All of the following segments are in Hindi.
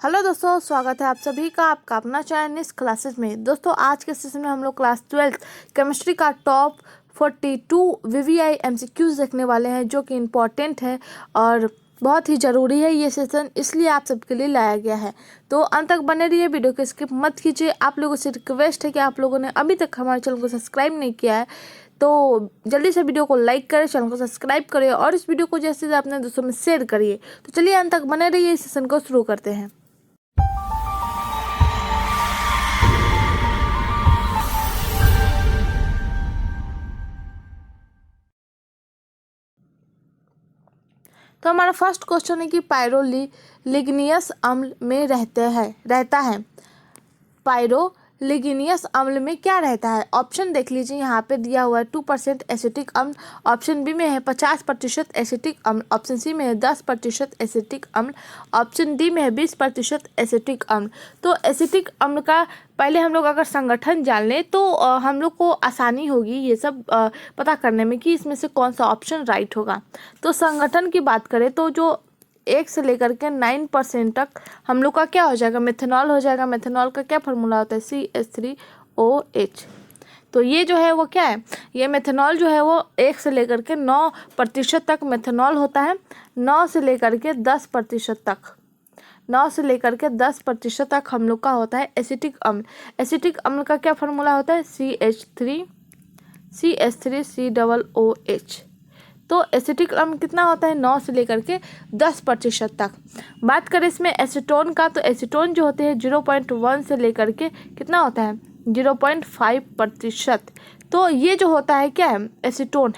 हेलो दोस्तों, स्वागत है आप सभी का आपका अपना चैनल इस क्लासेस में। दोस्तों आज के सेशन में हम लोग क्लास 12 केमिस्ट्री का टॉप 42 वीवीआई एमसीक्यूज देखने वाले हैं, जो कि इम्पॉर्टेंट है और बहुत ही ज़रूरी है ये सेशन, इसलिए आप सबके लिए लाया गया है। तो अंत तक बने रहिए, वीडियो को स्किप मत कीजिए। आप लोगों से रिक्वेस्ट है कि आप लोगों ने अभी तक हमारे चैनल को सब्सक्राइब नहीं किया है तो जल्दी से वीडियो को लाइक करें, चैनल को सब्सक्राइब करें और इस वीडियो को जैसे से अपने दोस्तों में शेयर करिए। तो चलिए अंत तक बने रहिए, इस सेशन को शुरू करते हैं। तो हमारा फर्स्ट क्वेश्चन है कि पायरोलिग्नियस अम्ल में रहता है। पायरोलिग्नियस अम्ल में क्या रहता है? ऑप्शन देख लीजिए, यहाँ पे दिया हुआ है 2% एसिटिक अम्ल, ऑप्शन बी में है 50% एसिटिक अम्ल, ऑप्शन सी में है 10% एसिटिक अम्ल, ऑप्शन डी में है 20% एसिटिक अम्ल। तो एसिटिक अम्ल का पहले हम लोग अगर संगठन जान लें तो हम लोग को आसानी होगी ये सब पता करने में कि इसमें से कौन सा ऑप्शन राइट होगा। तो संगठन की बात करें तो जो 1 से लेकर के 9% तक हम लोग का क्या हो जाएगा? मेथनॉल हो जाएगा। मेथनॉल का क्या फार्मूला होता है? CH3OH। तो ये जो है वो क्या है? ये मेथनॉल जो है वो 1 से लेकर के 9% तक मेथनॉल होता है। 9 से लेकर के 10% तक 9 से लेकर के 10% तक हम लोग का होता है एसिटिक अम्ल। एसिटिक अम्ल का क्या फार्मूला होता है? CH3COH। तो एसिटिक अम्ल कितना होता है? 9 से लेकर के 10% तक। बात करें इसमें एसीटोन का, तो एसीटोन जो होते हैं 0.1 से लेकर के कितना होता है? 0.5%। तो ये जो होता है क्या है? एसीटोन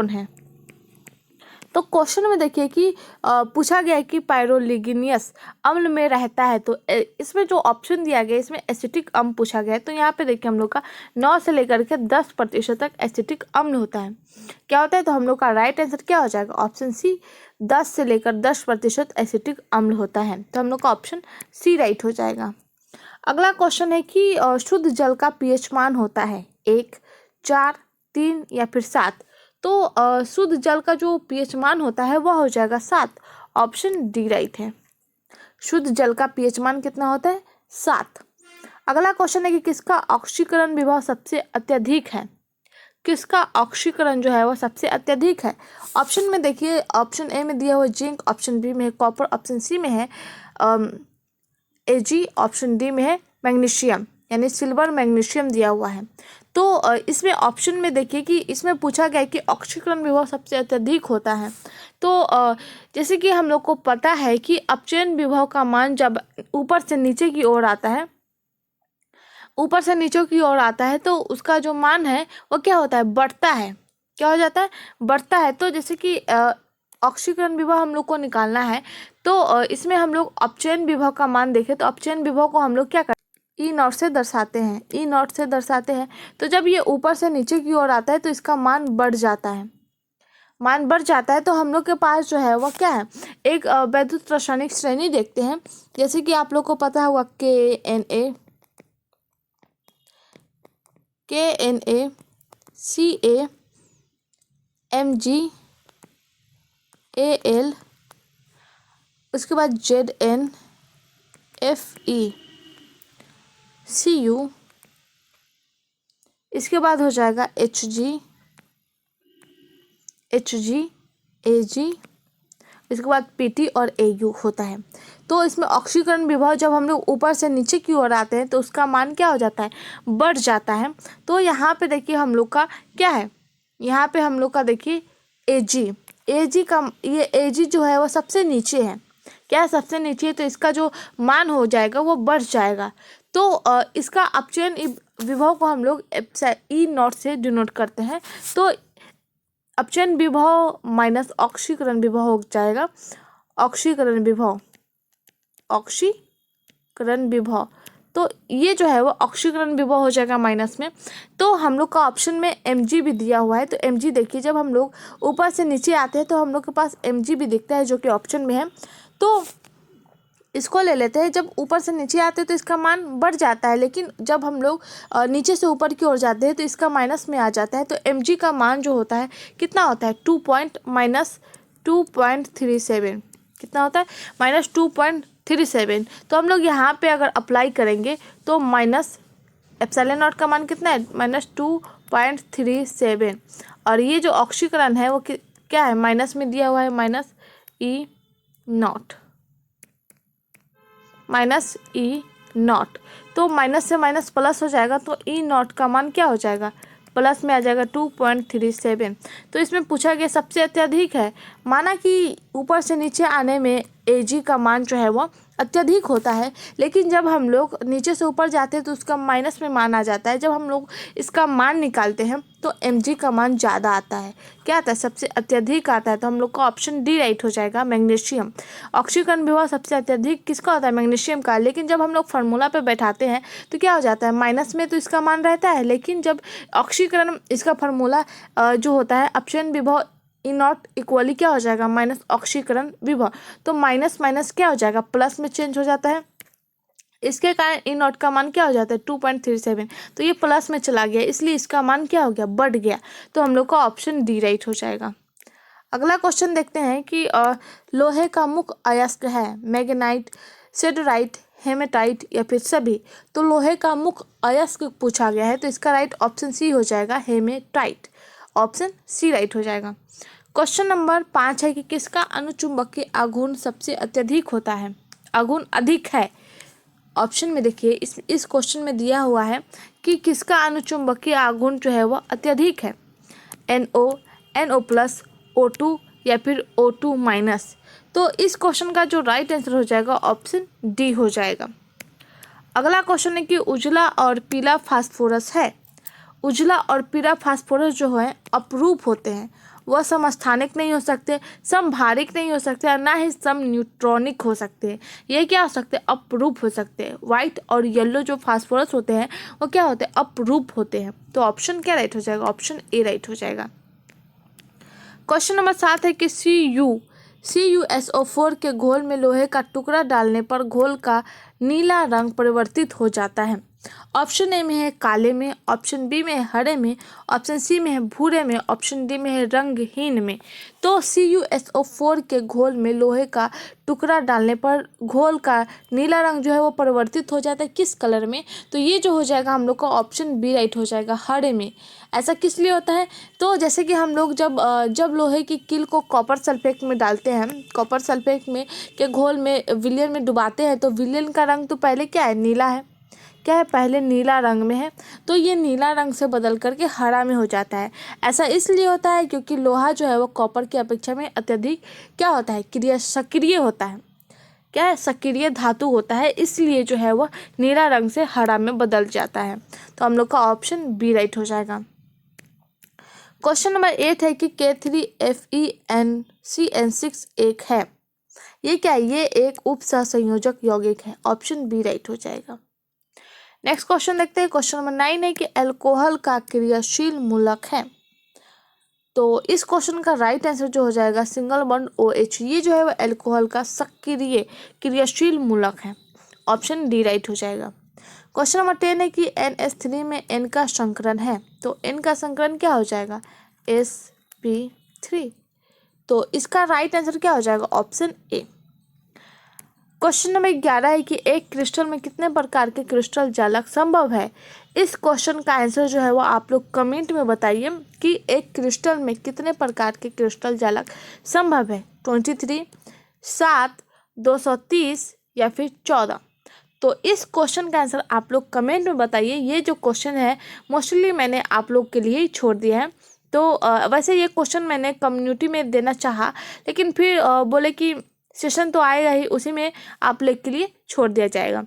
है। तो क्वेश्चन में देखिए कि पूछा गया है कि पायरोलिग्नियस अम्ल में रहता है, तो इसमें जो ऑप्शन दिया गया है इसमें एसिटिक अम्ल पूछा गया है। तो यहाँ पे देखिए हम लोग का 9 से लेकर के 10% तक एसिटिक अम्ल होता है। क्या होता है? तो हम लोग का राइट आंसर क्या हो जाएगा? ऑप्शन सी, 10 से लेकर 10% एसिटिक अम्ल होता है। तो हम लोग का ऑप्शन सी राइट हो जाएगा। अगला क्वेश्चन है कि शुद्ध जल का पीएच मान होता है 1, 4, 3 या फिर 7। तो शुद्ध जल का जो पीएच मान होता है वह हो जाएगा 7। ऑप्शन डी राइट है। शुद्ध जल का पीएच मान कितना होता है? 7। अगला क्वेश्चन है कि किसका ऑक्सीकरण विभव सबसे अत्यधिक है? किसका ऑक्सीकरण जो है वो सबसे अत्यधिक है? ऑप्शन में देखिए, ऑप्शन ए में दिया हुआ जिंक, ऑप्शन बी में है कॉपर, ऑप्शन सी में है Ag, ऑप्शन डी में है मैग्नीशियम, यानी सिल्वर मैग्नीशियम दिया हुआ है। तो इसमें ऑप्शन में देखिए कि इसमें पूछा गया है कि ऑक्सीकरण विभव सबसे अत्यधिक होता है। तो जैसे कि हम लोग को पता है कि अपचयन विभव का मान जब ऊपर से नीचे की ओर आता है, तो उसका जो मान है वो क्या होता है? बढ़ता है। क्या हो जाता है? बढ़ता है। तो जैसे कि ऑक्सीकरण विभव हम लोग को निकालना है, तो इसमें हम लोग अपचयन विभव का मान देखें तो अपचयन विभव को हम लोग क्या E0 से दर्शाते हैं। तो जब ये ऊपर से नीचे की ओर आता है तो इसका मान बढ़ जाता है। तो हम लोग के पास जो है वो क्या है? एक वैद्युत रासायनिक श्रेणी देखते हैं। जैसे कि आप लोग को पता होगा KNA CA MgAl, उसके बाद ZnFe Cu, इसके बाद हो जाएगा Hg Ag, इसके बाद Pt और Au होता है। तो इसमें ऑक्सीकरण विभव जब हम लोग ऊपर से नीचे की ओर आते हैं तो उसका मान क्या हो जाता है? बढ़ जाता है। तो यहाँ पे देखिए हम लोग का क्या है? यहाँ पे हम लोग का देखिए Ag का, ये Ag जो है वो सबसे नीचे है। क्या है? सबसे नीचे है। तो इसका जो मान हो जाएगा वो बढ़ जाएगा। तो इसका अपचयन विभव को हम लोग E0 से डिनोट करते हैं। तो अपचयन विभव माइनस ऑक्सीकरण विभव हो जाएगा ऑक्सीकरण विभव। तो ये जो है वो ऑक्सीकरण विभव हो जाएगा माइनस में। तो हम लोग का ऑप्शन में Mg भी दिया हुआ है। तो Mg देखिए, जब हम लोग ऊपर से नीचे आते हैं तो हम लोग के पास Mg भी दिखता है, जो कि ऑप्शन में है। तो इसको ले लेते हैं। जब ऊपर से नीचे आते हैं तो इसका मान बढ़ जाता है, लेकिन जब हम लोग नीचे से ऊपर की ओर जाते हैं तो इसका माइनस में आ जाता है। तो Mg का मान जो होता है कितना होता है? -2.37। कितना होता है -2.37। तो हम लोग यहाँ पे अगर अप्लाई करेंगे तो माइनस एप्सिलॉन नॉट का मान कितना है -2.37। और ये जो ऑक्सीकरण है वो क्या है, माइनस में दिया हुआ है -E0। तो माइनस से माइनस प्लस हो जाएगा, तो E0 का मान क्या हो जाएगा, प्लस में आ जाएगा 2.37। तो इसमें पूछा गया सबसे अत्यधिक है, माना कि ऊपर से नीचे आने में Ag का मान जो है वो अत्यधिक होता है, लेकिन जब हम लोग नीचे से ऊपर जाते हैं तो उसका माइनस में मान आ जाता है। जब हम लोग इसका मान निकालते हैं तो Mg का मान ज़्यादा आता है, क्या आता है, सबसे अत्यधिक आता है। तो हम लोग का ऑप्शन डी राइट हो जाएगा, मैग्नीशियम। ऑक्सीकरण विभव सबसे अत्यधिक किसका होता है, मैग्नीशियम का। लेकिन जब हम लोग फार्मूला पे बैठाते हैं तो क्या हो जाता है, माइनस में तो इसका मान रहता है, लेकिन जब ऑक्सीकरण इसका फार्मूला जो होता है अपक्षयन विभव E0 इक्वली क्या हो जाएगा, माइनस ऑक्सीकरण विभव। तो माइनस माइनस क्या हो जाएगा, प्लस में चेंज हो जाता है। इसके कारण E0 का मान क्या हो जाता है 2.37। तो ये प्लस में चला गया, इसलिए इसका मान क्या हो गया, बढ़ गया। तो हम लोग का ऑप्शन डी राइट हो जाएगा। अगला क्वेश्चन देखते हैं कि लोहे का मुख्य अयस्क है, मैग्नेटाइट, सिडराइट, हेमेटाइट या फिर सभी। तो लोहे का मुख्य अयस्क पूछा गया है, तो इसका राइट ऑप्शन सी हो जाएगा, हेमेटाइट। ऑप्शन सी राइट हो जाएगा। क्वेश्चन नंबर 5 है कि किसका अनुचुंबकीय आघूर्ण सबसे अत्यधिक होता है, आघूर्ण अधिक है। ऑप्शन में देखिए, इस क्वेश्चन में दिया हुआ है कि किसका अनुचुंबकीय आघूर्ण जो है वह अत्यधिक है, NO, NO+, O2 या फिर O2-। तो इस क्वेश्चन का जो राइट आंसर हो जाएगा ऑप्शन डी हो जाएगा। अगला क्वेश्चन है कि उजला और पीला फास्फोरस है। उजला और पीला फास्फोरस जो है अपरूप होते हैं, वह समस्थानिक नहीं हो सकते, समभारिक नहीं हो सकते और ना ही सम न्यूट्रॉनिक हो सकते हैं। ये क्या हो सकते हैं, अपरूप हो सकते हैं। व्हाइट और येलो जो फास्फोरस होते हैं वो क्या होते हैं, अपरूप होते हैं। तो ऑप्शन क्या राइट हो जाएगा, ऑप्शन ए राइट हो जाएगा। क्वेश्चन नंबर 7 है कि CuSO4 के घोल में लोहे का टुकड़ा डालने पर घोल का नीला रंग परिवर्तित हो जाता है। ऑप्शन ए में है काले में, ऑप्शन बी में है हरे में, ऑप्शन सी में है भूरे में, ऑप्शन डी में है रंगहीन में। तो CuSO4 के घोल में लोहे का टुकड़ा डालने पर घोल का नीला रंग जो है वो परिवर्तित हो जाता है, किस कलर में। तो ये जो हो जाएगा हम लोग का ऑप्शन बी राइट हो जाएगा, हरे में। ऐसा किस लिए होता है, तो जैसे कि हम लोग जब लोहे की कील को कॉपर सल्फेट में डालते हैं, कॉपर सल्फेट में के घोल में विलयन में डुबाते हैं, तो विलयन का रंग तो पहले क्या है, नीला है, क्या है, पहले नीला रंग में है, तो ये नीला रंग से बदल करके हरा में हो जाता है। ऐसा इसलिए होता है क्योंकि लोहा जो है वो कॉपर की अपेक्षा में अत्यधिक क्या होता है, सक्रिय होता है, क्या है, सक्रिय धातु होता है, इसलिए जो है वह नीला रंग से हरा में बदल जाता है। तो हम लोग का ऑप्शन बी राइट हो जाएगा। क्वेश्चन नंबर 8 है कि K3FeNCN6 एक है, ये क्या है, ये एक उप सहसंयोजक यौगिक है। ऑप्शन बी राइट हो जाएगा। नेक्स्ट क्वेश्चन देखते हैं। क्वेश्चन नंबर 9 है कि अल्कोहल का क्रियाशील मूलक है। तो इस क्वेश्चन का राइट आंसर जो हो जाएगा सिंगल बॉन्ड OH, ये जो है वो अल्कोहल का सक्रिय क्रियाशील मूलक है। ऑप्शन डी राइट हो जाएगा। क्वेश्चन नंबर 10 है कि NH3 में N का संकरण है, तो N का संकरण क्या हो जाएगा, sp3। तो इसका राइट आंसर क्या हो जाएगा, ऑप्शन ए। क्वेश्चन नंबर 11 है कि एक क्रिस्टल में कितने प्रकार के क्रिस्टल जालक संभव है। इस क्वेश्चन का आंसर जो है वो आप लोग कमेंट में बताइए कि एक क्रिस्टल में कितने प्रकार के क्रिस्टल जालक संभव है, 23, 7, 230 या फिर 14। तो इस क्वेश्चन का आंसर आप लोग कमेंट में बताइए। ये जो क्वेश्चन है मोस्टली मैंने आप लोग के लिए ही छोड़ दिया है। तो वैसे ये क्वेश्चन मैंने कम्युनिटी में देना चाहा, लेकिन फिर बोले कि सेशन तो आएगा ही, उसी में आप लोग के लिए छोड़ दिया जाएगा।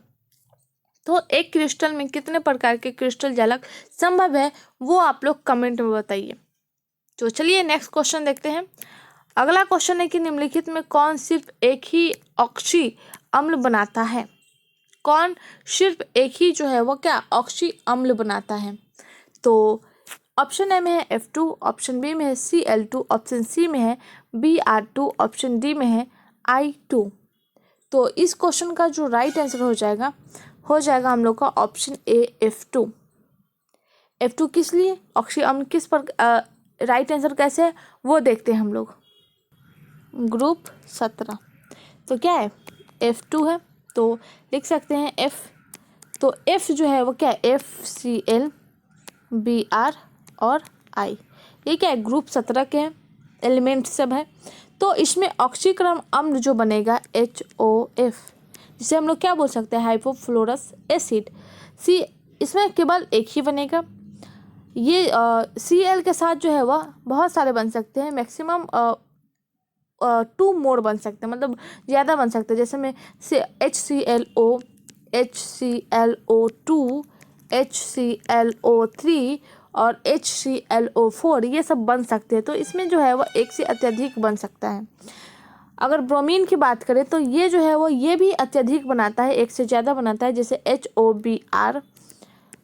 तो एक क्रिस्टल में कितने प्रकार के क्रिस्टल जालक संभव है वो आप लोग कमेंट में बताइए। तो चलिए नेक्स्ट क्वेश्चन देखते हैं। अगला क्वेश्चन है कि निम्नलिखित में कौन सिर्फ एक ही ऑक्सी अम्ल बनाता है, कौन सिर्फ एक ही जो है वो क्या ऑक्सी अम्ल बनाता है। तो ऑप्शन ए में है F2, ऑप्शन बी में है Cl2, ऑप्शन सी में है Br2, ऑप्शन डी में है I2। तो इस क्वेश्चन का जो राइट आंसर हो जाएगा हम लोग का ऑप्शन ए F2। F2 किस लिए, ऑक्सी अम्ल किस पर, राइट आंसर कैसे है वो देखते हैं हम लोग। ग्रुप 17 तो क्या है, F2 है, तो लिख सकते हैं F। तो F जो है वो क्या है, FCl Br और I, ये क्या है, ग्रुप 17 के हैं, एलिमेंट सब है। तो इसमें ऑक्सीक्रम अम्ल जो बनेगा HOF, जिसे हम लोग क्या बोल सकते हैं, हाइपोफ्लोरस एसिड। सी इसमें केवल एक ही बनेगा। ये Cl के साथ जो है वह बहुत सारे बन सकते हैं, मैक्सिमम 2 मोर बन सकते हैं, मतलब ज़्यादा बन सकते हैं। जैसे में HClO, HClO2, HClO3 और HClO4, ये सब बन सकते हैं। तो इसमें जो है वह एक से अत्यधिक बन सकता है। अगर ब्रोमीन की बात करें तो ये जो है वो ये भी अत्यधिक बनाता है, एक से ज़्यादा बनाता है, जैसे HOBr।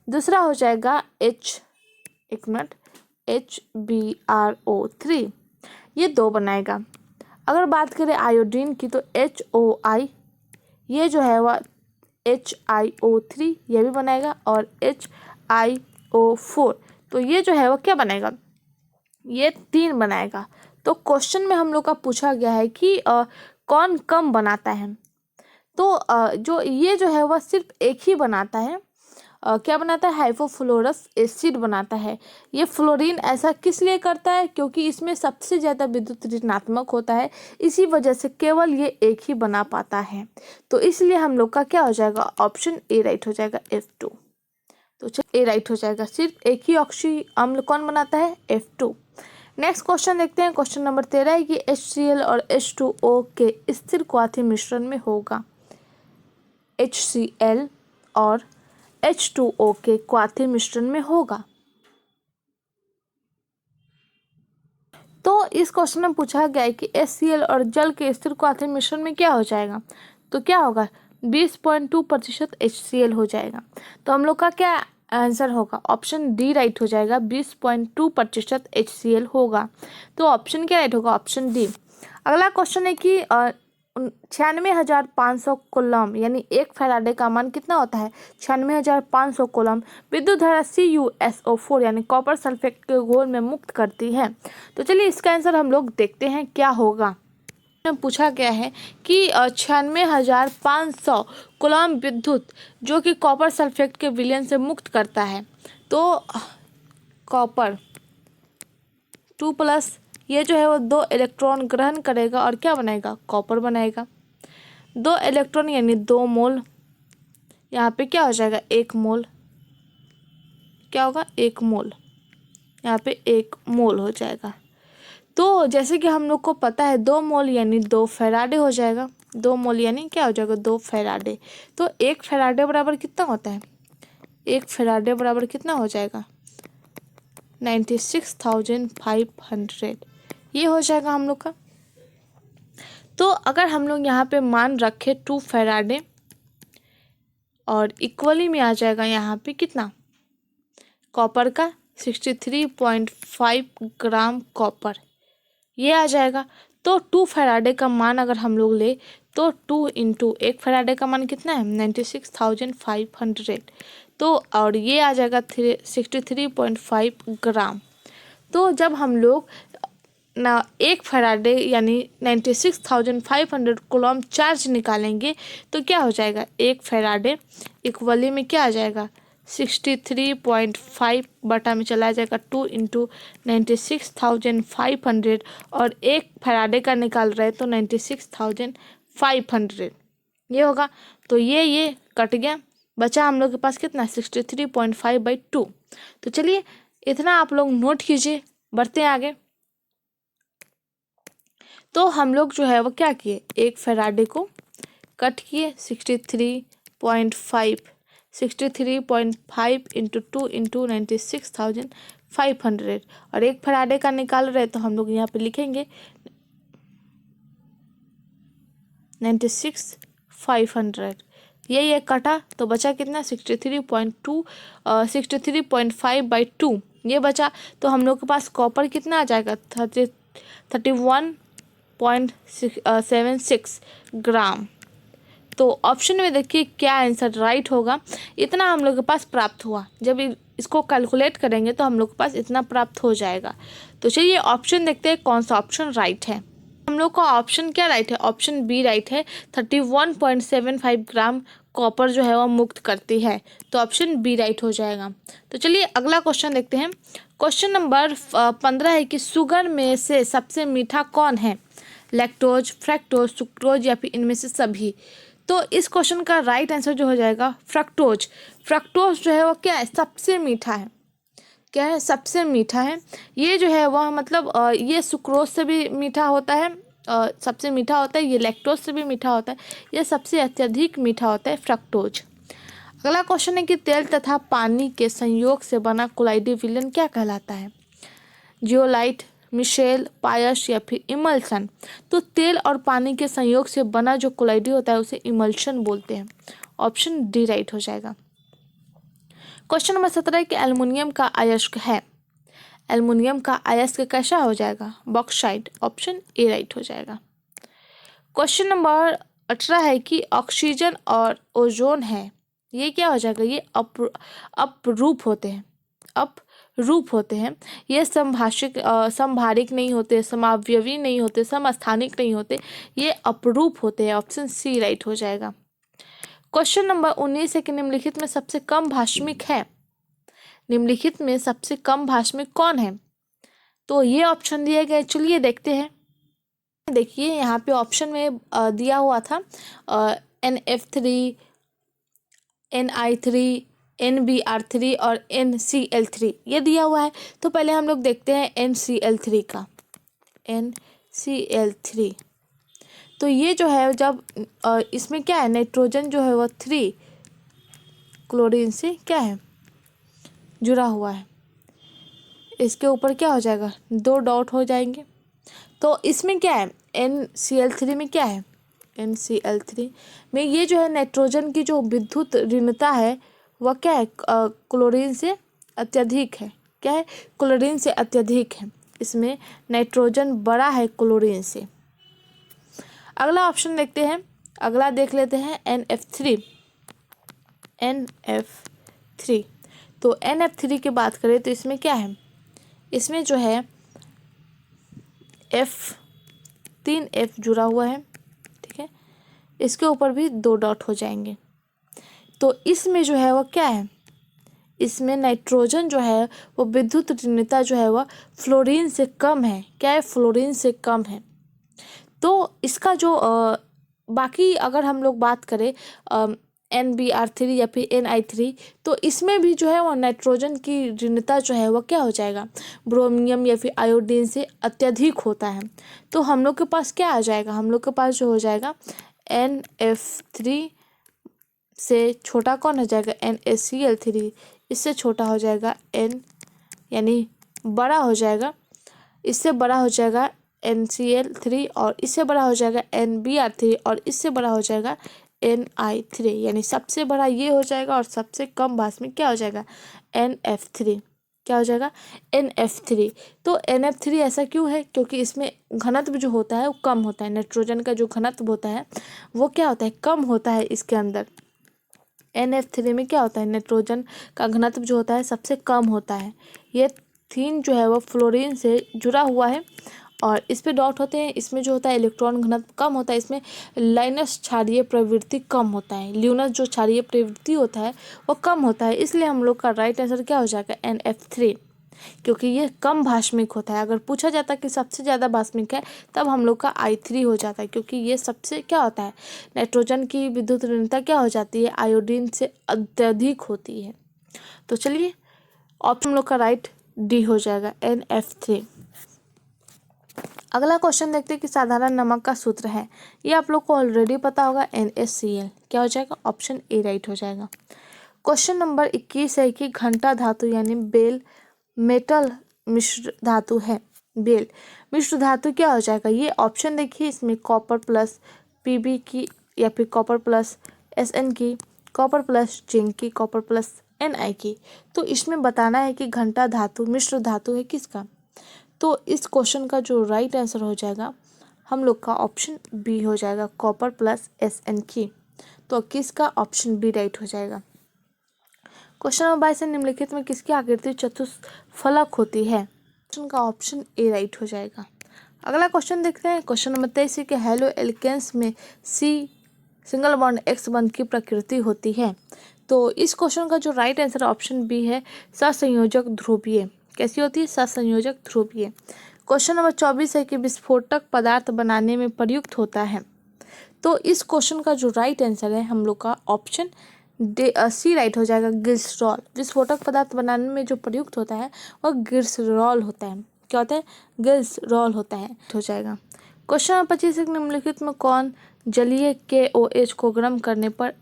दूसरा हो जाएगा HBrO3, ये 2 बनाएगा। अगर बात करें आयोडीन की तो HOI, ये जो है वह HiO3 ये भी बनाएगा, और HiO4, तो ये जो है वह क्या बनाएगा, ये 3 बनाएगा। तो क्वेश्चन में हम लोग का पूछा गया है कि कौन कम बनाता है। तो जो ये जो है वह सिर्फ एक ही बनाता है, क्या बनाता है, हाइपोफ्लोरस एसिड बनाता है। ये फ्लोरीन ऐसा किस लिए करता है, क्योंकि इसमें सबसे ज़्यादा विद्युत ऋणात्मक होता है, इसी वजह से केवल ये एक ही बना पाता है। तो इसलिए हम लोग का क्या हो जाएगा, ऑप्शन ए राइट हो जाएगा, F2। तो चलिए ए राइट हो जाएगा, सिर्फ एक ही ऑक्सी अम्ल कौन बनाता है, F2। नेक्स्ट क्वेश्चन देखते हैं, क्वेश्चन नंबर 13 है कि HCl और H2O के स्थिर क्वाथी मिश्रण में होगा। HCl और H2O के क्वाथी मिश्रण में होगा। तो इस क्वेश्चन में पूछा गया है कि HCl और जल के स्थिर क्वाथी मिश्रण में क्या हो जाएगा, तो क्या होगा, 20.2% HCl हो जाएगा। तो हम लोग का क्या आंसर होगा, ऑप्शन डी राइट हो जाएगा, 20.2% HCl होगा। तो ऑप्शन क्या राइट होगा, ऑप्शन डी। अगला क्वेश्चन है कि 96,500 कूलम यानी 1 फैराडे का मान कितना होता है, 96,500 कूलम विद्युत धारा CuSO4 यानी कॉपर सल्फेट के घोल में मुक्त करती है। तो चलिए इसका आंसर हम लोग देखते हैं क्या होगा। पूछा गया है कि 96,500 कूलम विद्युत जो कि कॉपर सल्फेट के विलयन से मुक्त करता है। तो कॉपर 2+, ये जो है वो 2 इलेक्ट्रॉन ग्रहण करेगा और क्या बनाएगा, कॉपर बनाएगा। 2 इलेक्ट्रॉन यानी 2 मोल, यहाँ पे क्या हो जाएगा, 1 मोल, क्या होगा, 1 मोल, यहाँ पे 1 मोल हो जाएगा। तो जैसे कि हम लोग को पता है 2 मोल यानी 2 फैराडे हो जाएगा, 2 मोल यानी क्या हो जाएगा, 2 फैराडे। तो 1 फैराडे बराबर कितना होता है, 1 फैराडे बराबर कितना हो जाएगा, 96,500, ये हो जाएगा हम लोग का। तो अगर हम लोग यहाँ पे मान रखें 2 फैराडे और इक्वली में आ जाएगा यहाँ पे कितना, कॉपर का 63.5 ग्राम कॉपर, ये आ जाएगा। तो 2 फैराडे का मान अगर हम लोग ले तो 2 इंटू 1 फैराडे का मान कितना है, 96,500। तो और ये आ जाएगा 63.5 ग्राम। तो जब हम लोग ना 1 फैराडे यानी 96,500 कूलम चार्ज निकालेंगे तो क्या हो जाएगा, 1 फैराडे इक्वली में क्या आ जाएगा, 63.5 बटा में चला जाएगा 2 इंटू 96,500 और 1 फैराडे का निकाल रहे तो 96,500 ये होगा। तो ये कट गया, बचा हम लोग के पास कितना, 63.5/2। तो चलिए इतना आप लोग नोट कीजिए, बढ़ते हैं आगे। तो हम लोग जो है वो क्या किए, 1 फैराडे को कट किए 63.5 इंटू 2 इंटू 96,500 और 1 फैराडे का निकाल रहे तो हम लोग यहाँ पे लिखेंगे 96,500। ये कटा तो बचा कितना, 63.5/2 ये बचा। तो हम लोग के पास कॉपर कितना आ जाएगा, 31.76 ग्राम। तो ऑप्शन में देखिए क्या आंसर राइट होगा, इतना हम लोग के पास प्राप्त हुआ। जब इसको कैलकुलेट करेंगे तो हम लोग के पास इतना प्राप्त हो जाएगा। तो चलिए ऑप्शन देखते हैं कौन सा ऑप्शन राइट है। हम लोग का ऑप्शन क्या राइट है, ऑप्शन बी राइट है। 31.75 ग्राम कॉपर जो है वो मुक्त करती है, तो ऑप्शन बी राइट हो जाएगा। तो चलिए अगला क्वेश्चन देखते हैं। क्वेश्चन नंबर 15 है कि शुगर में से सबसे मीठा कौन है, लैक्टोज, फ्रक्टोज, सुक्रोज या फिर इनमें से सभी। तो इस क्वेश्चन का राइट आंसर जो हो जाएगा फ्रक्टोज। फ्रक्टोज जो है वो क्या है, सबसे मीठा है। क्या है, सबसे मीठा है। ये जो है वह मतलब ये सुक्रोज से भी मीठा होता है, सबसे मीठा होता है। ये लैक्टोज से भी मीठा होता है। ये सबसे अत्यधिक मीठा होता है फ्रक्टोज। अगला क्वेश्चन है कि तेल तथा पानी के संयोग से बना कोलाइडी विलयन क्या कहलाता है, जियोलाइट, मिशेल, पायस या फिर इमल्सन। तो तेल और पानी के संयोग से बना जो कोलाइडी होता है उसे इमल्शन बोलते हैं, ऑप्शन डी राइट हो जाएगा। क्वेश्चन नंबर 17 है कि एल्युमिनियम का अयस्क है, एल्युमिनियम का अयस्क कैसा हो जाएगा, बॉक्साइट, ऑप्शन ए राइट हो जाएगा। क्वेश्चन नंबर 18 है कि ऑक्सीजन और ओजोन है, ये क्या हो जाएगा, ये अपरूप होते हैं, अपरूप होते हैं। ये संभारिक नहीं होते, समावयवी नहीं होते, समस्थानिक नहीं होते, ये अपरूप होते हैं, ऑप्शन सी राइट हो जाएगा। क्वेश्चन नंबर 19 है कि निम्नलिखित में सबसे कम भाषमिक है, निम्नलिखित में सबसे कम भाषमिक कौन है। तो ये ऑप्शन दिए गए, चलिए देखते हैं। देखिए यहाँ पे ऑप्शन में दिया हुआ था NF3, Ni3, NBr3 और NCl3, ये दिया हुआ है। तो पहले हम लोग देखते हैं NCl3 का, NCl3। तो ये जो है जब इसमें क्या है, नाइट्रोजन जो है वह 3 क्लोरीन से क्या है, जुड़ा हुआ है। इसके ऊपर क्या हो जाएगा, 2 डॉट हो जाएंगे। तो इसमें क्या है, NCl3 में क्या है, NCl3 में ये जो है नाइट्रोजन की जो विद्युत ऋणता है वह क्या है, क्लोरीन से अत्यधिक है। क्या है, क्लोरीन से अत्यधिक है। इसमें नाइट्रोजन बड़ा है क्लोरीन से। अगला ऑप्शन देखते हैं, अगला देख लेते हैं NF3। NF3, तो NF3 की बात करें तो इसमें क्या है, इसमें जो है तीन F जुड़ा हुआ है, ठीक है। इसके ऊपर भी 2 डॉट हो जाएंगे। तो इसमें जो है वह क्या है, इसमें नाइट्रोजन जो है वो विद्युत ऋणता जो है वह फ्लोरीन से कम है। क्या है, फ्लोरीन से कम है। तो इसका जो बाकी अगर हम लोग बात करें NBr3 या फिर Ni3, तो इसमें भी जो है वो नाइट्रोजन की ऋणता जो है वह क्या हो जाएगा, ब्रोमियम या फिर आयोडीन से अत्यधिक होता है। तो हम लोग के पास क्या आ जाएगा, हम लोग के पास जो हो जाएगा NF3 से छोटा कौन हो जाएगा, NaCl3। इससे छोटा हो जाएगा यानी बड़ा हो जाएगा, इससे बड़ा हो जाएगा NCl3 और इससे बड़ा हो जाएगा NBr3 और इससे बड़ा हो जाएगा Ni3। यानी सबसे बड़ा ये हो जाएगा और सबसे कम भाषमिक क्या हो जाएगा, NF3। क्या हो जाएगा, NF3। तो NF3 ऐसा क्यों है, क्योंकि इसमें घनत्व जो होता है वो कम होता है। नाइट्रोजन का जो घनत्व होता है वो क्या होता है, कम होता है। इसके अंदर NF3 में क्या होता है, नाइट्रोजन का घनत्व जो होता है सबसे कम होता है। ये 3 जो है वो फ्लोरीन से जुड़ा हुआ है और इस पे डॉट होते हैं। इसमें जो होता है इलेक्ट्रॉन घनत्व कम होता है। इसमें लाइनस क्षारीय प्रवृत्ति कम होता है, ल्यूनस जो क्षारीय प्रवृत्ति होता है वो कम होता है। इसलिए हम लोग का राइट आंसर क्या हो जाएगा, NF3, क्योंकि ये कम भाषमिक होता है। अगर पूछा जाता कि सबसे ज़्यादा भाषमिक है तब हम लोग का I3 हो जाता है, क्योंकि ये सबसे क्या होता है, नाइट्रोजन की विद्युत ऋणता क्या हो जाती है, आयोडीन से अत्यधिक होती है। तो चलिए ऑप्शन हम लोग का राइट डी हो जाएगा, NF3। अगला क्वेश्चन देखते हैं कि साधारण नमक का सूत्र है, ये आप लोग को ऑलरेडी पता होगा, NaCl। क्या हो जाएगा, ऑप्शन ए राइट हो जाएगा। क्वेश्चन नंबर 21 है कि घंटा धातु यानी बेल मेटल मिश्र धातु है, बेल मिश्र धातु क्या हो जाएगा। ये ऑप्शन देखिए, इसमें कॉपर प्लस Pb की या फिर कॉपर प्लस Sn की, कॉपर प्लस जिंक की, कॉपर प्लस Ni की। तो इसमें बताना है कि घंटा धातु मिश्र धातु है किसका। तो इस क्वेश्चन का जो राइट आंसर हो जाएगा हम लोग का ऑप्शन बी हो जाएगा, कॉपर प्लस Sn की। तो किसका, ऑप्शन बी राइट हो जाएगा। क्वेश्चन नंबर 22 निम्नलिखित में किसकी आकृति चतुष्फलक होती है, क्वेश्चन का ऑप्शन ए राइट हो जाएगा। अगला क्वेश्चन देखते हैं। क्वेश्चन नंबर 23 है कि हेलो एल्केन्स में सी सिंगल बॉन्ड एक्स बंध की प्रकृति होती है। तो इस क्वेश्चन का जो राइट आंसर ऑप्शन बी है, सहसंयोजक ध्रुवीय। कैसी होती है? सहसंयोजक ध्रुवीय। क्वेश्चन नंबर 24 है कि विस्फोटक पदार्थ बनाने में प्रयुक्त होता है। तो इस क्वेश्चन का जो राइट आंसर है हम लोग का ऑप्शन सी राइट हो जाएगा, ग्लिसरॉल। विस्फोटक पदार्थ बनाने में जो प्रयुक्त होता है वह ग्लिसरॉल होता है। क्या होता है? ग्लिसरॉल होता है, हो जाएगा। क्वेश्चन नंबर 25 है निम्नलिखित में कौन जलीय KOH को गर्म करने पर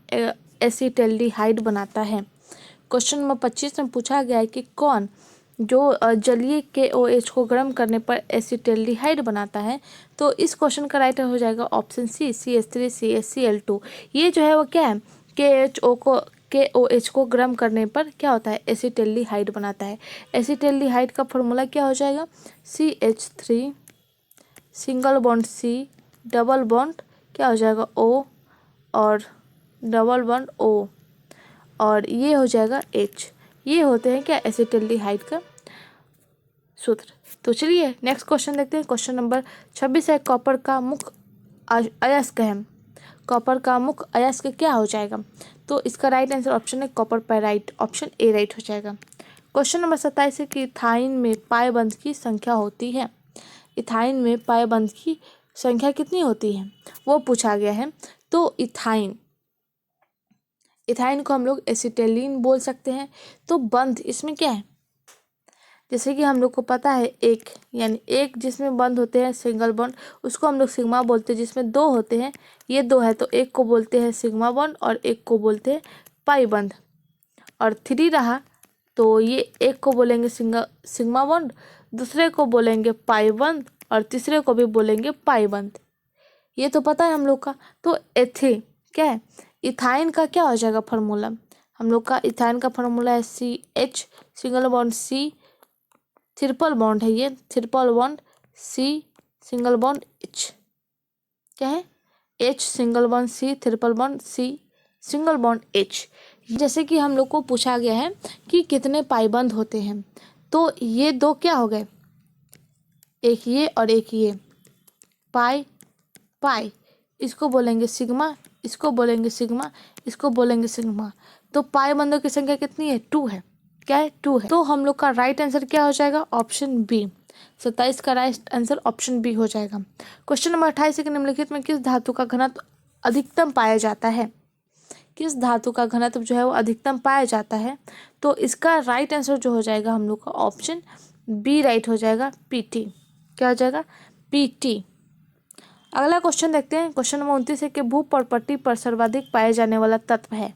एसिटल्डिहाइड बनाता है। क्वेश्चन नंबर 25 में पूछा गया है कि कौन जो जलीय KOH को गर्म करने पर एसिटल्डिहाइड बनाता है। तो इस क्वेश्चन का राइट हो जाएगा ऑप्शन सी, CH3 CHCl2। ये जो है वो क्या है? KOH को गर्म करने पर क्या होता है? एसिटल्डिहाइड बनाता है। एसिटल्डिहाइड का फॉर्मूला क्या हो जाएगा? CH3 single bond C double bond क्या हो जाएगा? O और डबल बॉन्ड O और ये हो जाएगा H। ये होते हैं क्या? एसिटल्डिहाइड का सूत्र। तो चलिए नेक्स्ट क्वेश्चन देखते हैं। क्वेश्चन नंबर 26 है कॉपर का मुख्य अयस्क है। कॉपर का मुख्य अयस्क क्या हो जाएगा? तो इसका राइट आंसर ऑप्शन है कॉपर पैराइट, ऑप्शन ए राइट हो जाएगा। क्वेश्चन नंबर 27 है कि इथाइन में पाए बंध की संख्या होती है। इथाइन में पाए बंध की संख्या कितनी होती है वो पूछा गया है। तो इथाइन को हम लोग एसिटिलीन बोल सकते हैं। तो बंध इसमें क्या है? जैसे कि हम लोग को पता है एक, यानी एक जिसमें बंद होते हैं सिंगल बॉन्ड उसको हम लोग सिग्मा बोलते हैं। जिसमें दो होते हैं, ये दो है तो एक को बोलते हैं सिग्मा बॉन्ड और एक को बोलते हैं पाई बंध। और 3 रहा तो ये एक को बोलेंगे सिग्मा बॉन्ड, दूसरे को बोलेंगे पाई बंध और तीसरे को भी बोलेंगे पाई बंध। ये तो पता है हम लोग का। तो एथी क्या है? इथाइन का क्या हो जाएगा फार्मूला? हम लोग का इथाइन का फार्मूला है CH single bond C triple bond है, ये triple bond C single bond H। क्या है? H single bond C triple bond C single bond H। जैसे कि हम लोग को पूछा गया है कि कितने पाइबंद होते हैं। तो ये दो क्या हो गए? एक ये और एक ये, पाई पाई। इसको बोलेंगे सिग्मा, इसको बोलेंगे सिग्मा, इसको बोलेंगे सिग्मा। तो पाई बंदों की संख्या कितनी है? 2 है। क्या है? 2 है। तो हम लोग का राइट आंसर क्या हो जाएगा? Option B. 27 का राइट आंसर ऑप्शन बी हो जाएगा। क्वेश्चन नंबर 28 है कि निम्नलिखित में किस धातु का घनत्व अधिकतम पाया जाता है। किस धातु का घनत्व जो है वो अधिकतम पाया जाता है। तो इसका राइट आंसर जो हो जाएगा हम लोग का ऑप्शन बी राइट हो जाएगा, PT। क्या हो जाएगा? PT। अगला क्वेश्चन देखते हैं। क्वेश्चन नंबर 29 है कि भूपर्पटी पर सर्वाधिक पाए जाने वाला तत्व है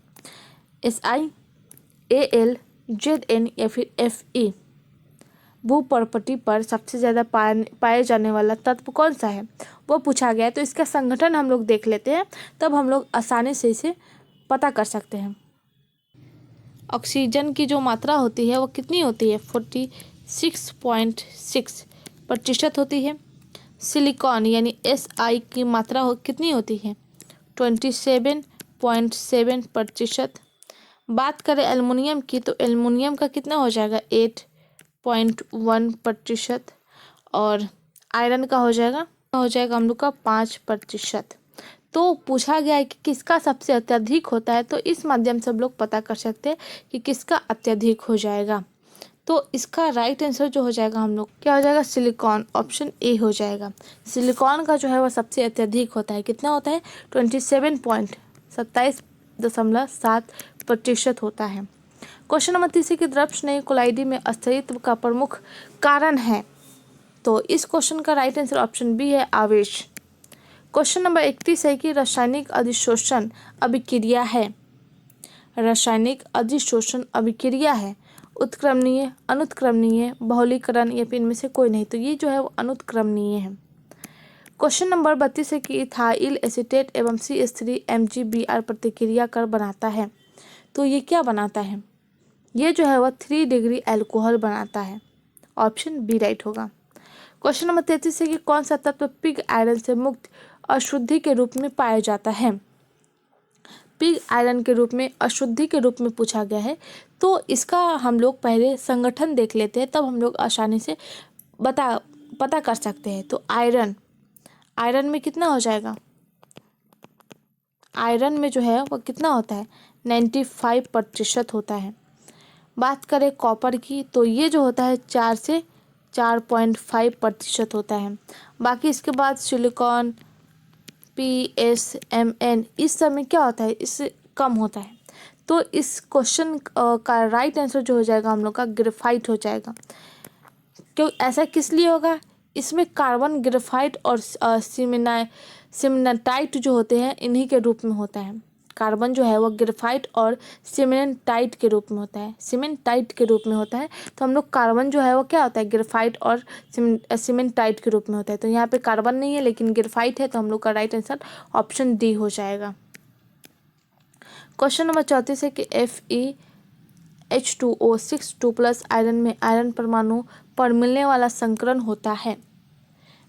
SI AL ZN या फिर FE। भूपर्पटी पर सबसे ज़्यादा पाए जाने वाला तत्व कौन सा है वो पूछा गया है। तो इसका संगठन हम लोग देख लेते हैं, तब हम लोग आसानी से इसे पता कर सकते हैं। ऑक्सीजन की जो मात्रा होती है वो कितनी होती है? 46.6% होती है। सिलिकॉन यानी SI की मात्रा कितनी होती है? 27.7%। बात करें एल्युमिनियम की तो एल्युमिनियम का कितना हो जाएगा? 8.1%। और आयरन का हो जाएगा हम लोग का 5%। तो पूछा गया है कि किसका सबसे अत्यधिक होता है। तो इस माध्यम से हम लोग पता कर सकते हैं कि किसका अत्यधिक हो जाएगा। तो इसका राइट आंसर जो हो जाएगा हम लोग क्या हो जाएगा? सिलिकॉन, ऑप्शन ए हो जाएगा। सिलिकॉन का जो है वह सबसे अत्यधिक होता है। कितना होता है? 27.7% होता है। क्वेश्चन नंबर 30 की द्रव स्नेह कोलाइडी में अस्तित्व का प्रमुख कारण है। तो इस क्वेश्चन का राइट आंसर ऑप्शन बी है, आवेश। क्वेश्चन नंबर 31 है कि रासायनिक अधिशोषण अभिक्रिया है। रासायनिक अधिशोषण अभिक्रिया है उत्क्रमणीय, अनुत्क्रमणीय, बहुलीकरण या फिर इनमें से कोई नहीं। तो ये जो है वो अनुत्क्रमणीय है। क्वेश्चन नंबर 32 है कि इथाइल एसीटेट एवं CH3 MgBr प्रतिक्रिया कर बनाता है। तो ये क्या बनाता है? ये जो है वह 3 डिग्री एल्कोहल बनाता है, ऑप्शन बी राइट होगा। क्वेश्चन नंबर 33 है कि कौन सा तत्व पिग आयरन से मुक्त अशुद्धि के रूप में पाया जाता है। पिग आयरन के रूप में, अशुद्धि के रूप में पूछा गया है। तो इसका हम लोग पहले संगठन देख लेते हैं, तब हम लोग आसानी से पता कर सकते हैं। तो आयरन में कितना हो जाएगा, आयरन में जो है वो कितना होता है 95% होता है। बात करें कॉपर की तो ये जो होता है 4 से 4.5% होता है। बाकी इसके बाद सिलिकॉन, PSMN इस सब में क्या होता है, इससे कम होता है। तो इस क्वेश्चन का राइट आंसर जो हो जाएगा हम लोग का ग्रेफाइट हो जाएगा। क्यों ऐसा किस लिए होगा, इसमें कार्बन ग्रेफाइट और सिमनाटाइट जो होते हैं इन्हीं के रूप में होता है। कार्बन जो है वो ग्रेफाइट और सीमेंटाइट के रूप में होता है, सीमेंटाइट के रूप में होता है। तो हम लोग कार्बन जो है वो क्या होता है ग्रेफाइट और सीमेंटाइट के रूप में होता है। तो यहाँ पे कार्बन नहीं है लेकिन ग्रेफाइट है, तो हम लोग का राइट आंसर ऑप्शन डी हो जाएगा। क्वेश्चन नंबर 34 है कि FeH2O6 आयरन में आयरन परमाणु पर मिलने वाला संकरण होता है।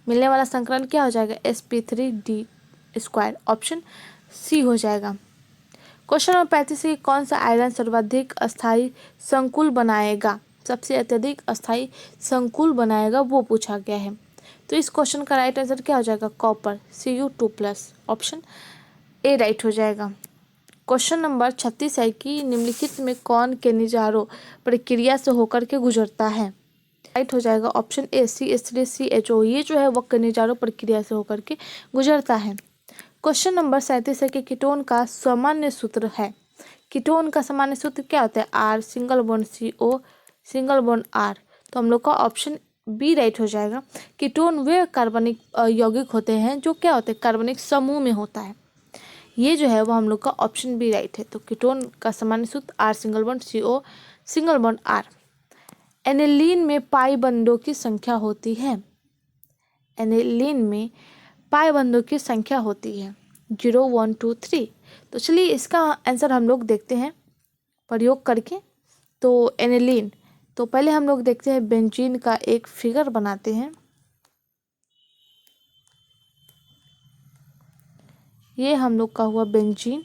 मिलने वाला संकरण क्या हो जाएगा sp3d², ऑप्शन सी हो जाएगा। क्वेश्चन नंबर 35 है कि कौन सा आयरन सर्वाधिक अस्थायी संकुल बनाएगा, सबसे अत्यधिक अस्थायी संकुल बनाएगा वो पूछा गया है। तो इस क्वेश्चन का राइट आंसर क्या हो जाएगा copper Cu2+, option A right हो जाएगा। क्वेश्चन नंबर 36 है कि निम्नलिखित में कौन केनिजारो प्रक्रिया से होकर के गुजरता है, राइट हो जाएगा ऑप्शन ए CH3CHO। ये जो है वो केनिजारो प्रक्रिया से होकर के गुजरता है। क्वेश्चन नंबर 37 है कि कीटोन का सामान्य सूत्र है। कीटोन का सामान्य सूत्र क्या होता है R single bond CO single bond R। तो हम लोग का ऑप्शन बी राइट हो जाएगा। कीटोन वे कार्बनिक यौगिक होते हैं जो क्या होते हैं कार्बनिक समूह में होता है। ये जो है वो हम लोग का ऑप्शन बी राइट है। तो कीटोन का सामान्य सूत्र R single bond CO single bond R। Aniline में पाई बंधों की संख्या होती है। एनिलीन में पाई बंधों की संख्या होती है 0 1 2 3। तो चलिए इसका आंसर हम लोग देखते हैं प्रयोग करके। तो एनिलीन, तो पहले हम लोग देखते हैं बेंजीन का एक फिगर बनाते हैं। ये हम लोग का हुआ बेंजीन,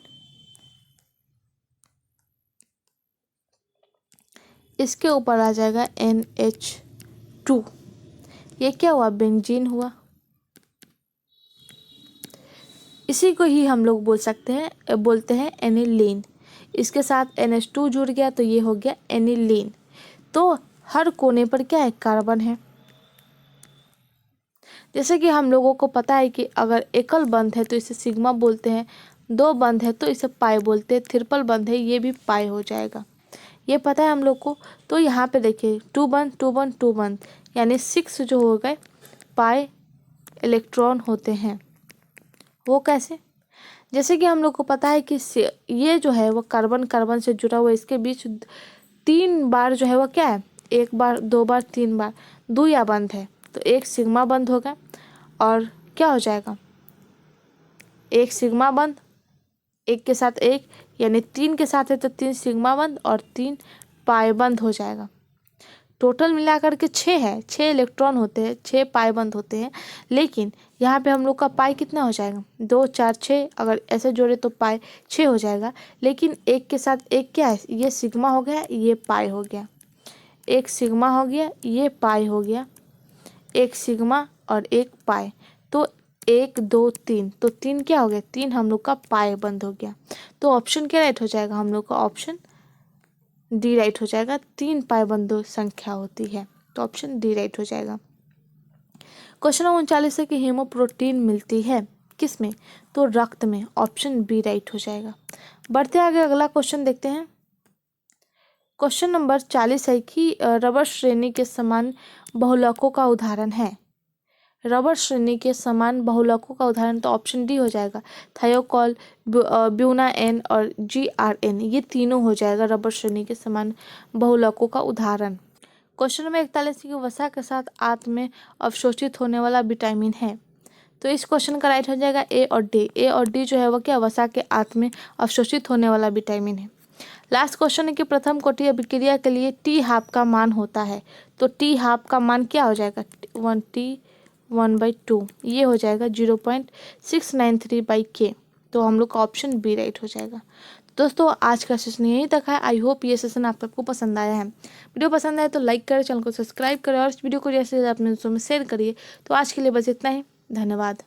इसके ऊपर आ जाएगा NH2। ये क्या हुआ बेंजीन हुआ। इसी को ही हम लोग बोलते हैं एनिलीन। इसके साथ NH2 जुड़ गया तो ये हो गया एनिलीन। तो हर कोने पर क्या है कार्बन है। जैसे कि हम लोगों को पता है कि अगर एकल बंध है तो इसे सिग्मा बोलते हैं, 2 बंध है तो इसे पाई बोलते हैं, ट्रिपल बंध है ये भी पाई हो जाएगा, ये पता है हम लोग को। तो यहाँ पे देखिए 2 बंध 2 बंध 2 बंध यानी 6 जो हो गए पाई इलेक्ट्रॉन होते हैं। वो कैसे, जैसे कि हम लोग को पता है कि ये जो है वो कार्बन कार्बन से जुड़ा हुआ, इसके बीच 3 बार जो है वो क्या है 1 बार 2 बार 3 बार द्विया बंध है। तो एक सिग्मा बंध होगा और क्या हो जाएगा एक सिग्मा बंध, एक के साथ एक यानी 3 के साथ है तो 3 सिग्मा बंध और 3 पाई बंध हो जाएगा। टोटल मिलाकर के 6 है, 6 इलेक्ट्रॉन होते हैं, 6 पाई बंध होते हैं। लेकिन यहाँ पे हम लोग का पाई कितना हो जाएगा 2 4 6, अगर ऐसे जोड़े तो पाई 6 हो जाएगा। लेकिन एक के साथ एक क्या है ये सिग्मा हो गया ये पाई हो गया, एक सिग्मा हो गया ये पाई हो गया, एक सिग्मा और एक पाई। तो 1 2 3, तो 3 क्या हो गया 3 हम लोग का पाई बंध हो गया। तो ऑप्शन क्या राइट हो जाएगा हम लोग का ऑप्शन डी राइट हो जाएगा। 3 पाई बंधों संख्या होती है तो ऑप्शन डी राइट हो जाएगा। क्वेश्चन नंबर 39 है कि हीमोप्रोटीन मिलती है किस में, तो रक्त में, ऑप्शन बी राइट हो जाएगा। बढ़ते आगे अगला क्वेश्चन देखते हैं। क्वेश्चन नंबर 40 है कि रबर श्रेणी के समान बहुलकों का उदाहरण है। रबर श्रेणी के समान बहुलकों का उदाहरण तो ऑप्शन डी हो जाएगा। थायोकॉल, ब्यूनाएन और GRN ये तीनों हो जाएगा रबर श्रेणी के समान बहुलकों का उदाहरण। क्वेश्चन नंबर 41 की वसा के साथ आंत में अवशोषित होने वाला विटामिन है। तो इस क्वेश्चन का राइट हो जाएगा ए और डी। ए और डी जो है वो क्या वसा के आंत में अवशोषित होने वाला विटामिन है। लास्ट क्वेश्चन है कि प्रथम कोटि अभिक्रिया के लिए T½ का मान होता है। तो T½ का मान क्या हो जाएगा 1/2 ये हो जाएगा 0.693/K। तो हम लोग का ऑप्शन बी राइट हो जाएगा। दोस्तों आज का सेशन यहीं तक है। आई होप ये सेशन आप सबको पसंद आया है। वीडियो पसंद आए तो लाइक करें, चैनल को सब्सक्राइब करें और इस वीडियो को जैसे अपने दोस्तों में शेयर करिए। तो आज के लिए बस इतना ही। धन्यवाद।